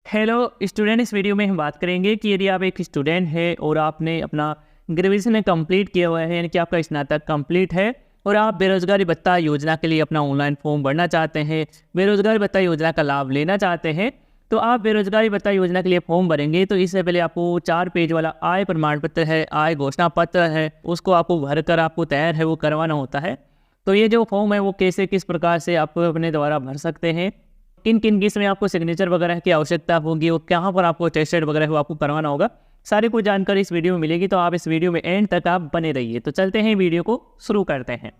Hello student, इस video में हम बात करेंगे कि यदि आप एक स्टूडेंट है और आपने अपना ग्रेजुएशन कंप्लीट किया हुआ है, यानी कि आपका स्नातक कंप्लीट है और आप बेरोजगारी भत्ता योजना के लिए अपना ऑनलाइन फॉर्म भरना चाहते हैं, बेरोजगारी भत्ता योजना का लाभ लेना चाहते हैं, तो आप बेरोजगारी भत्ता योजना के लिए फॉर्म भरेंगे तो इससे पहले आपको 4 पेज वाला आय प्रमाण पत्र है, आय घोषणा पत्र है, उसको आपको भर कर आपको तैयार है वो करवाना होता है। तो ये जो फॉर्म है वो कैसे किस प्रकार से आप अपने द्वारा भर सकते हैं, किन किन किस में आपको सिग्नेचर वगैरह की आवश्यकता होगी और कहाँ पर आपको टेस्टेड वगैरह वो आपको करवाना होगा, सारी कुछ जानकारी इस वीडियो में मिलेगी। तो आप इस वीडियो में एंड तक आप बने रहिए। तो चलते हैं वीडियो को शुरू करते हैं।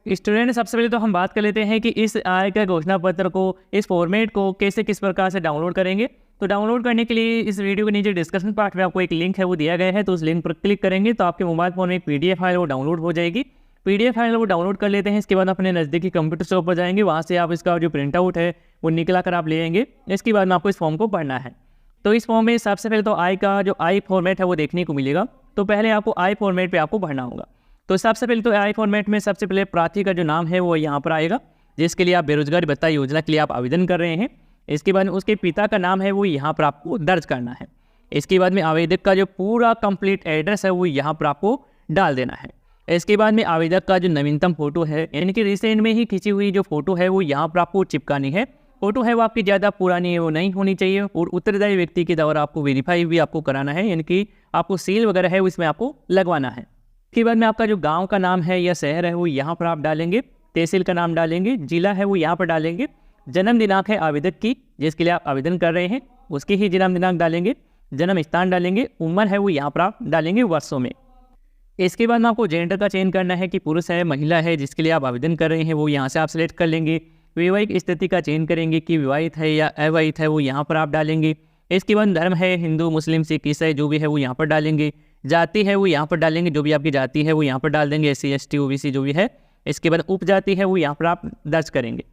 स्टूडेंट, सबसे पहले तो हम बात कर लेते हैं कि इस आय का घोषणा पत्र को, इस फॉर्मेट को कैसे किस प्रकार से डाउनलोड करेंगे। तो डाउनलोड करने के लिए इस वीडियो के नीचे डिस्क्रिप्शन पार्ट में आपको एक लिंक है वो दिया गया है, तो उस लिंक पर क्लिक करेंगे तो आपके मोबाइल फ़ोन में एक PDF फाइल वो डाउनलोड हो जाएगी। PDF फाइल वो डाउनलोड कर लेते हैं, इसके बाद अपने नज़दीकी कंप्यूटर शॉप पर जाएंगे, वहाँ से आप इसका जो प्रिंट आउट है वो निकला कर आप ले आएंगे। इसके बाद में आपको इस फॉर्म को भरना है। तो इस फॉर्म में सबसे पहले तो आय का जो आय फॉर्मेट है वो देखने को मिलेगा। तो पहले आपको आय फॉर्मेट पर आपको भरना होगा। तो सबसे पहले तो आई फॉर्मेट में सबसे पहले प्रार्थी का जो नाम है वो यहाँ पर आएगा, जिसके लिए आप बेरोजगारी भत्ता योजना के लिए आप आवेदन कर रहे हैं। इसके बाद में उसके पिता का नाम है वो यहाँ पर आपको दर्ज करना है। इसके बाद में आवेदक का जो पूरा कंप्लीट एड्रेस है वो यहाँ पर आपको डाल देना है। इसके बाद में आवेदक का जो नवीनतम फोटो है, यानी कि रिसेंट में ही खींची हुई जो फोटो है वो यहाँ पर आपको चिपकानी है। फोटो है वो आपकी ज़्यादा पुरानी है वो नहीं होनी चाहिए और उत्तरदायी व्यक्ति के द्वारा आपको वेरीफाई भी आपको कराना है, यानी कि आपको सील वगैरह है उसमें आपको लगवाना है। इसके बाद में आपका जो गांव का नाम है या शहर है वो यहाँ पर आप डालेंगे, तहसील का नाम डालेंगे, जिला है वो यहाँ पर डालेंगे, जन्म दिनांक है आवेदक की जिसके लिए आप आवेदन कर रहे हैं उसकी ही जन्म दिनांक डालेंगे, जन्म स्थान डालेंगे, उम्र है वो यहाँ पर आप डालेंगे वर्षों में। इसके बाद में आपको जेंडर का चयन करना है कि पुरुष है महिला है जिसके लिए आप आवेदन कर रहे हैं वो यहाँ से आप सेलेक्ट कर लेंगे। वैवाहिक स्थिति का चयन करेंगे कि विवाहित है या अविवाहित है वो यहाँ पर आप डालेंगे। इसके बाद धर्म है हिंदू मुस्लिम सिख ईसाई जो भी है वो यहाँ पर डालेंगे। जाति है वो यहाँ पर डालेंगे, जो भी आपकी जाति है वो यहाँ पर डाल देंगे, SC ST OBC जो भी है। इसके बाद उपजाति है वो यहाँ पर आप दर्ज करेंगे।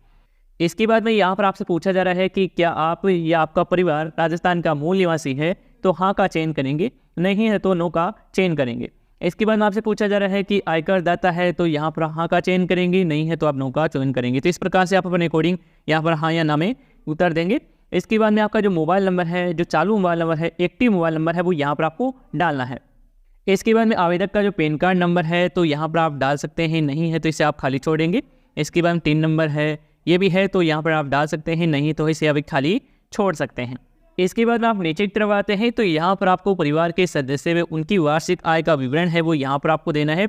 इसके बाद में यहाँ पर आपसे पूछा जा रहा है कि क्या आप या आपका परिवार राजस्थान का मूल निवासी है, तो हाँ का चयन करेंगे, नहीं है तो नो का चयन करेंगे। इसके बाद में आपसे पूछा जा रहा है कि आयकर दाता है, तो यहाँ पर हाँ का चयन करेंगे, नहीं है तो आप नो का चयन करेंगे। तो इस प्रकार से आप अपने अकॉर्डिंग यहाँ पर हाँ या ना में उत्तर देंगे। इसके बाद में आपका जो मोबाइल नंबर है, जो चालू मोबाइल नंबर है, एक्टिव मोबाइल नंबर है वो यहाँ पर आपको डालना है। इसके बाद में आवेदक का जो पैन कार्ड नंबर है तो यहाँ पर आप डाल सकते हैं, नहीं है तो इसे आप खाली छोड़ेंगे। इसके बाद में 3 नंबर है, ये भी है तो यहाँ पर आप डाल सकते हैं, नहीं तो इसे आप खाली छोड़ सकते हैं। इसके बाद में आप नीचे की तरफ आते हैं तो यहाँ पर आपको परिवार के सदस्य में उनकी वार्षिक आय का विवरण है वो यहाँ पर आपको देना है।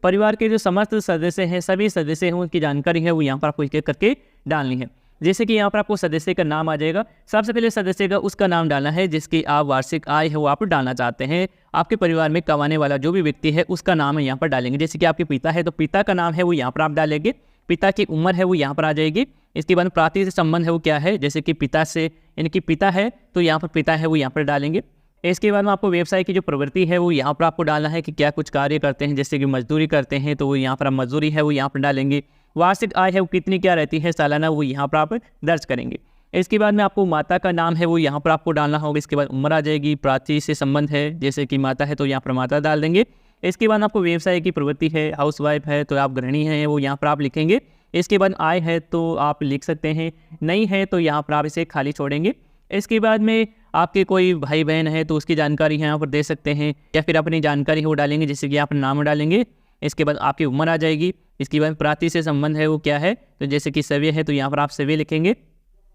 परिवार के जो समस्त सदस्य हैं, सभी सदस्य हैं, उनकी जानकारी है वो यहाँ पर आपको एक एक करके डालनी है। जैसे कि यहाँ पर आपको सदस्य का नाम आ जाएगा, सबसे पहले सदस्य का उसका नाम डालना है जिसकी आप वार्षिक आय है वो आप डालना चाहते हैं। आपके परिवार में कमाने वाला जो भी व्यक्ति है उसका नाम है यहाँ पर डालेंगे। जैसे कि आपके पिता है तो पिता का नाम है वो यहाँ पर आप डालेंगे, पिता की उम्र है वो यहाँ पर आ जाएगी। इसके बाद प्रार्थी से संबंध है वो क्या है, जैसे कि पिता से, यानी कि पिता है तो यहाँ पर पिता है वो यहाँ पर डालेंगे। इसके बाद में आपको व्यवसाय की जो प्रवृत्ति है वो यहाँ पर आपको डालना है कि क्या कुछ कार्य करते हैं, जैसे कि मजदूरी करते हैं तो वो यहाँ पर आप मजदूरी है वो यहाँ पर डालेंगे। वार्षिक आय है वो कितनी क्या रहती है सालाना वो यहाँ पर आप दर्ज करेंगे। इसके बाद में आपको माता का नाम है वो यहाँ पर आपको डालना होगा। इसके बाद उम्र आ जाएगी, प्रार्थी से संबंध है जैसे कि माता है तो यहाँ पर माता डाल देंगे। इसके बाद आपको व्यवसाय की प्रवृत्ति है, हाउसवाइफ है तो आप गृहिणी हैं वो यहाँ पर आप लिखेंगे। इसके बाद आय है तो आप लिख सकते हैं, नहीं है तो यहाँ पर आप इसे खाली छोड़ेंगे। इसके बाद में आपके कोई भाई बहन है तो उसकी जानकारी यहाँ पर दे सकते हैं या फिर अपनी जानकारी वो डालेंगे, जैसे कि आप नाम डालेंगे। इसके बाद आपकी उम्र आ जाएगी। इसके बाद प्रार्थी से संबंध है वो क्या है, तो जैसे कि सव्य है तो यहाँ पर आप सव्य लिखेंगे।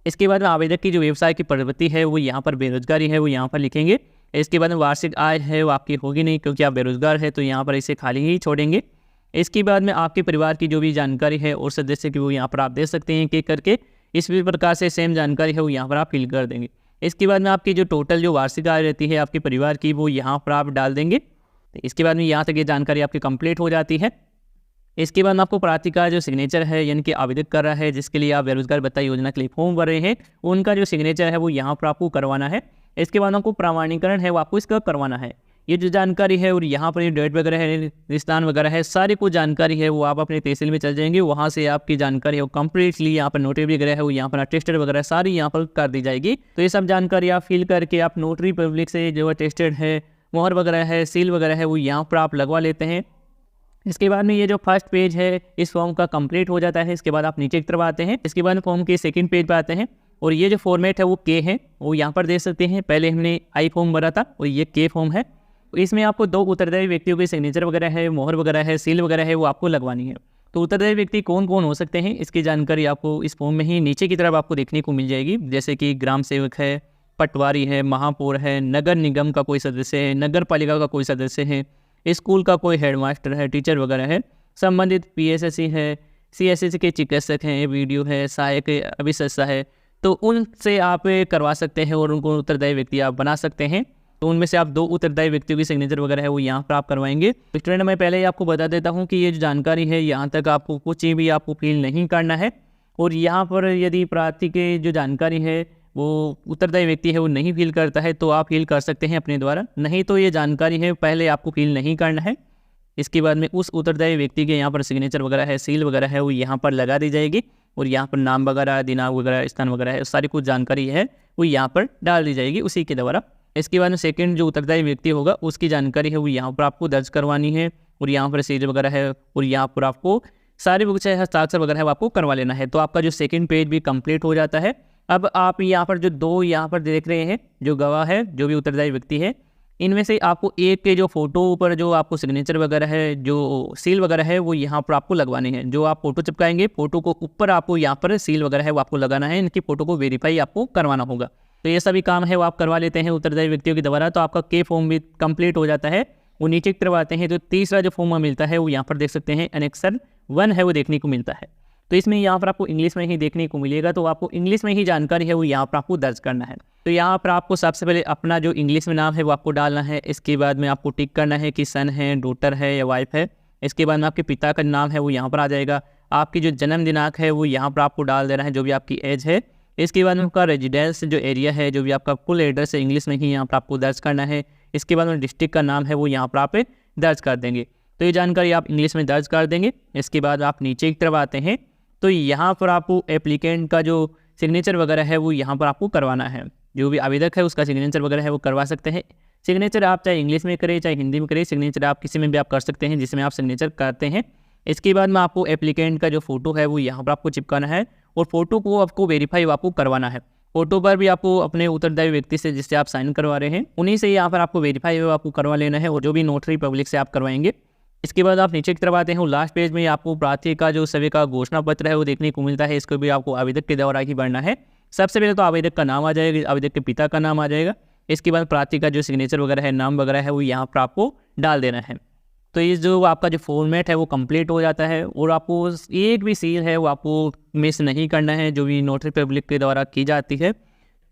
इसके बाद में आवेदक की जो व्यवसाय की प्रवृत्ति है वो यहाँ पर बेरोजगारी है वो यहाँ पर लिखेंगे। इसके बाद में वार्षिक आय है वो आपकी होगी नहीं क्योंकि आप बेरोजगार है तो यहाँ पर इसे खाली ही छोड़ेंगे। इसके बाद में आपके परिवार की जो भी जानकारी है और सदस्य की वो यहाँ पर आप दे सकते हैं कि करके इस भी प्रकार से सेम जानकारी है वो यहाँ पर आप फिल कर देंगे। इसके बाद में आपकी जो टोटल जो वार्षिक आय रहती है आपके परिवार की वो यहाँ पर आप डाल देंगे। इसके बाद में यहाँ तक ये जानकारी आपकी कंप्लीट हो जाती है। इसके बाद में आपको प्रार्थी का जो सिग्नेचर है, यानी कि आवेदक कर रहा है जिसके लिए आप बेरोजगार भत्ता योजना के लिए फॉर्म भर रहे हैं, उनका जो सिग्नेचर है वो यहाँ पर आपको करवाना है। इसके बाद आपको प्रमाणीकरण है वो आपको इसका करवाना है। ये जो जानकारी है और यहाँ पर ये डेट वगैरह है, स्थान वगैरह है, सारी कुछ जानकारी है वो आप अपने तहसील में चल जाएंगे, वहाँ से आपकी जानकारी है वो कम्प्लीटली यहाँ पर नोटरी वगैरह है वो यहाँ पर अटेस्टेड वगैरह सारी यहाँ पर कर दी जाएगी। तो ये सब जानकारी आप फिल करके आप नोटरी पब्लिक से जो अटेस्टेड है, मोहर वगैरह है, सील वगैरह है वो यहाँ पर आप लगवा लेते हैं। इसके बाद में ये जो फर्स्ट पेज है इस फॉर्म का कंप्लीट हो जाता है। इसके बाद आप नीचे की तरफ आते हैं, इसके बाद फॉर्म के सेकंड पेज पर आते हैं और ये जो फॉर्मेट है वो के है वो यहाँ पर देख सकते हैं। पहले हमने आई फॉर्म भरा था और ये के फॉर्म है। इसमें आपको 2 उत्तरदायी व्यक्तियों के सिग्नेचर वगैरह है, मोहर वगैरह है, सील वगैरह है वो आपको लगवानी है। तो उत्तरदायी व्यक्ति कौन कौन हो सकते हैं इसकी जानकारी आपको इस फॉर्म में ही नीचे की तरफ आपको देखने को मिल जाएगी। जैसे कि ग्राम सेवक है, पटवारी है, महापौर है, नगर निगम का कोई सदस्य है, नगर पालिका का कोई सदस्य है, स्कूल का कोई हेडमास्टर है, टीचर वगैरह है, संबंधित PSSC है, CSSC के चिकित्सक हैं, वीडियो है, सहायक अभिशंसा है। तो उनसे आप करवा सकते हैं और उनको उत्तरदायी व्यक्ति आप बना सकते हैं। तो उनमें से आप 2 उत्तरदायी व्यक्तियों की सिग्नेचर वगैरह है वो यहाँ पर आप करवाएंगे। स्टूडेंट मैं पहले ही आपको बता देता हूँ कि ये जो जानकारी है यहाँ तक आपको कुछ भी आपको फिल नहीं करना है। और यहाँ पर यदि प्रार्थी के जो जानकारी है वो उत्तरदायी व्यक्ति है वो नहीं फिल करता है तो आप फिल कर सकते हैं अपने द्वारा, नहीं तो ये जानकारी है पहले आपको फिल नहीं करना है। इसके बाद में उस उत्तरदायी व्यक्ति के यहाँ पर सिग्नेचर वगैरह है, सील वगैरह है वो यहाँ पर लगा दी जाएगी और यहाँ पर नाम वगैरह, दिनांक वगैरह, स्थान वगैरह है सारी कुछ जानकारी है वो यहाँ पर डाल दी जाएगी उसी के द्वारा। इसके बाद में सेकंड जो उत्तरदायी व्यक्ति होगा उसकी जानकारी है वो यहाँ पर आपको दर्ज करवानी है और यहाँ पर सील वगैरह है और यहाँ पर आपको सारे बुक चाहे हस्ताक्षर वगैरह है वो आपको करवा लेना है। तो आपका जो सेकंड पेज भी कंप्लीट हो जाता है। अब आप यहाँ पर जो 2 यहाँ पर देख रहे हैं जो गवाह है, जो भी उत्तरदायी व्यक्ति है, इनमें से आपको एक के जो फोटो ऊपर जो आपको सिग्नेचर वगैरह है, जो सील वगैरह है वो यहाँ पर आपको लगवानी है। जो आप फोटो चिपकाएंगे फोटो को ऊपर आपको यहाँ पर सील वगैरह है वो आपको लगाना है, इनकी फोटो को वेरीफाई आपको करवाना होगा। तो ये सभी काम है वो आप करवा लेते हैं उत्तरदायी व्यक्तियों के द्वारा। तो आपका के फॉर्म भी कंप्लीट हो जाता है। वो नीचे की तरफ आते हैं तो तीसरा जो फॉर्म मिलता है वो यहाँ पर देख सकते हैं एनेक्सर 1 है वो देखने को मिलता है। तो इसमें यहाँ पर आपको इंग्लिश में ही देखने को मिलेगा, तो आपको इंग्लिश में ही जानकारी है वो यहाँ पर आपको दर्ज करना है। तो यहाँ पर आपको सबसे पहले अपना जो इंग्लिश में नाम है वो आपको डालना है। इसके बाद में आपको टिक करना है कि सन है, डॉटर है या वाइफ है। इसके बाद में आपके पिता का नाम है वो यहाँ पर आ जाएगा। आपकी जो जन्म दिनांक है वो यहाँ पर आपको डाल देना है, जो भी आपकी एज है। इसके बाद में आपका रेजिडेंस जो एरिया है, जो भी आपका फुल एड्रेस है, इंग्लिश में ही यहाँ पर आपको दर्ज करना है। इसके बाद में डिस्ट्रिक्ट का नाम है वो यहाँ पर आप दर्ज कर देंगे। तो ये जानकारी आप इंग्लिश में दर्ज कर देंगे। इसके बाद आप नीचे की तरफ आते हैं तो यहाँ पर आपको एप्लीकेंट का जो सिग्नेचर वगैरह है वो यहाँ पर आपको करवाना है। जो भी आवेदक है उसका सिग्नेचर वगैरह है वो करवा सकते हैं। सिग्नेचर आप चाहे इंग्लिश में करें चाहे हिंदी में करें, सिग्नेचर आप किसी में भी आप कर सकते हैं जिसमें आप सिग्नेचर करते हैं। इसके बाद में आपको एप्लीकेंट का जो फोटो है वो यहाँ पर आपको चिपकाना है और फोटो को आपको वेरीफाई आपको करवाना है। फोटो पर भी आपको अपने उत्तरदायी व्यक्ति से जिससे आप साइन करवा रहे हैं उन्हीं से यहाँ पर आपको वेरीफाई आपको करवा लेना है और जो भी नोटरी पब्लिक से आप करवाएंगे। इसके बाद आप नीचे की तरफ आते हैं, लास्ट पेज में आपको प्रार्थी का जो सभी का घोषणा पत्र है वो देखने को मिलता है। इसको भी आपको आवेदक के द्वारा ही भरना है। सबसे पहले तो आवेदक का नाम आ जाएगा, आवेदक के पिता का नाम आ जाएगा। इसके बाद प्रार्थी का जो सिग्नेचर वगैरह है, नाम वगैरह है वो यहाँ पर आपको डाल देना है। तो ये जो आपका जो फॉर्मेट है वो कंप्लीट हो जाता है और आपको एक भी सील है वो आपको मिस नहीं करना है जो भी नोटरी पब्लिक के द्वारा की जाती है।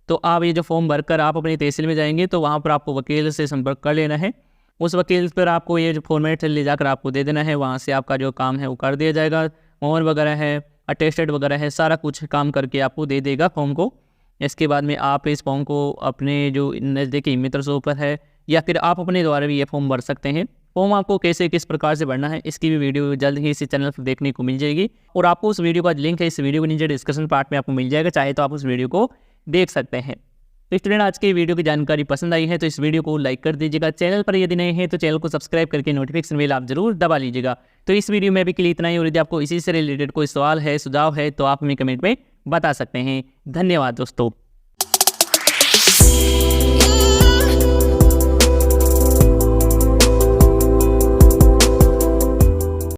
तो आप ये जो फॉर्म भरकर आप अपनी तहसील में जाएंगे तो वहाँ पर आपको वकील से संपर्क कर लेना है। उस वकील पर आपको ये जो फॉर्मेट ले जाकर आपको दे देना है, वहाँ से आपका जो काम है वो कर दिया जाएगा। मोहर वगैरह है, अटेस्टेड वगैरह है, सारा कुछ काम करके आपको दे देगा फॉर्म को। इसके बाद में आप इस फॉर्म को अपने जो नज़दीकी मित्र शॉप पर है या फिर आप अपने द्वारा भी ये फॉर्म भर सकते हैं। फॉर्म आपको कैसे किस प्रकार से भरना है इसकी भी वीडियो जल्द ही इसी चैनल पर देखने को मिल जाएगी और आपको उस वीडियो का लिंक है इस वीडियो के नीचे डिस्कशन पार्ट में आपको मिल जाएगा, चाहे तो आप उस वीडियो को देख सकते हैं। तो स्टूडेंट आज की वीडियो की जानकारी पसंद आई है तो इस वीडियो को लाइक कर दीजिएगा। चैनल पर यदि नए हैं तो चैनल को सब्सक्राइब करके नोटिफिकेशन बेल आप जरूर दबा लीजिएगा। तो इस वीडियो में अभी के लिए इतना ही और यदि आपको इसी से रिलेटेड कोई सवाल है, सुझाव है तो आप हमें कमेंट में बता सकते हैं। धन्यवाद दोस्तों।